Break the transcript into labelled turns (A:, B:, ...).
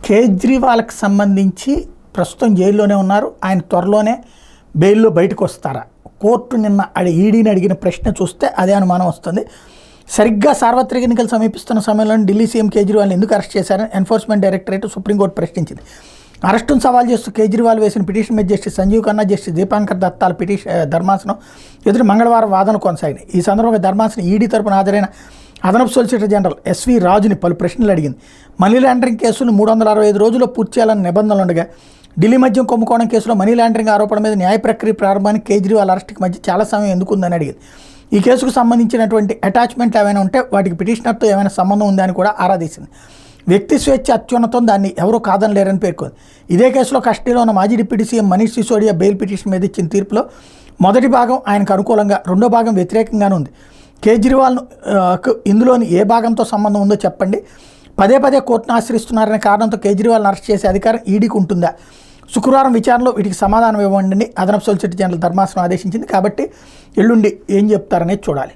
A: కేజ్రీవాల్కి సంబంధించి ప్రస్తుతం జైల్లోనే ఉన్నారు. ఆయన త్వరలోనే బెయిల్లో బయటకు వస్తారా? కోర్టు నిన్న ఈడీని అడిగిన ప్రశ్న చూస్తే అదే అనుమానం వస్తుంది. సరిగ్గా సార్వత్రిక ఎన్నికలు సమీపిస్తున్న సమయంలో ఢిల్లీ సీఎం కేజ్రీవాల్ని ఎందుకు అరెస్ట్ చేశారని ఎన్ఫోర్స్మెంట్ డైరెక్టరేట్ సుప్రీంకోర్టు ప్రశ్నించింది. అరెస్టును సవాల్ చేస్తూ కేజ్రీవాల్ వేసిన పిటిషన్ మీద జస్టిస్ సంజీవ్ ఖన్నా, జస్టిస్ దీపాంకర్ దత్తాల ధర్మాసనం ఎదురు మంగళవారం వాదన కొనసాగింది. ఈ సందర్భంగా ధర్మాసనం ఈడీ తరపున హాజరైన అదనపు సొలిసిటర్ జనరల్ ఎస్వి రాజుని పలు ప్రశ్నలు అడిగింది. మనీ లాండరింగ్ కేసును 365 రోజుల్లో పూర్తి చేయాలని నిబంధనలు ఉండగా ఢిల్లీ మద్యం కుంభకోణం కేసులో మనీ లాండరింగ్ ఆరోపణ మీద న్యాయ ప్రక్రియ ప్రారంభానికి కేజ్రీవాల్ అరెస్ట్కి మధ్య చాలా సమయం ఎందుకుందని అడిగింది. ఈ కేసుకు సంబంధించినటువంటి అటాచ్మెంట్లు ఏమైనా ఉంటే వాటికి పిటిషనర్తో ఏమైనా సంబంధం ఉందని కూడా ఆరాధించింది. వ్యక్తి స్వేచ్ఛ అత్యున్నతం, దాన్ని ఎవరూ కాదనలేరని పేర్కొంది. ఇదే కేసులో కస్టడీలో ఉన్న మాజీ deputy CM Manish Sisodia bail petition మీద ఇచ్చిన తీర్పులో మొదటి భాగం ఆయనకు అనుకూలంగా, రెండో భాగం వ్యతిరేకంగానే ఉంది. కేజ్రీవాల్ను ఇందులోని ఏ భాగంతో సంబంధం ఉందో చెప్పండి, పదే కోర్టును ఆశ్రయిస్తున్నారనే కారణంతో కేజ్రీవాల్ని అరెస్ట్ చేసే అధికారం ఈడీకి ఉంటుందా? శుక్రవారం విచారణలో వీటికి సమాధానం ఇవ్వండి అదనపు సొలిసిటర్ జనరల్ ధర్మాసనం ఆదేశించింది. కాబట్టి ఎల్లుండి ఏం చెప్తారనేది చూడాలి.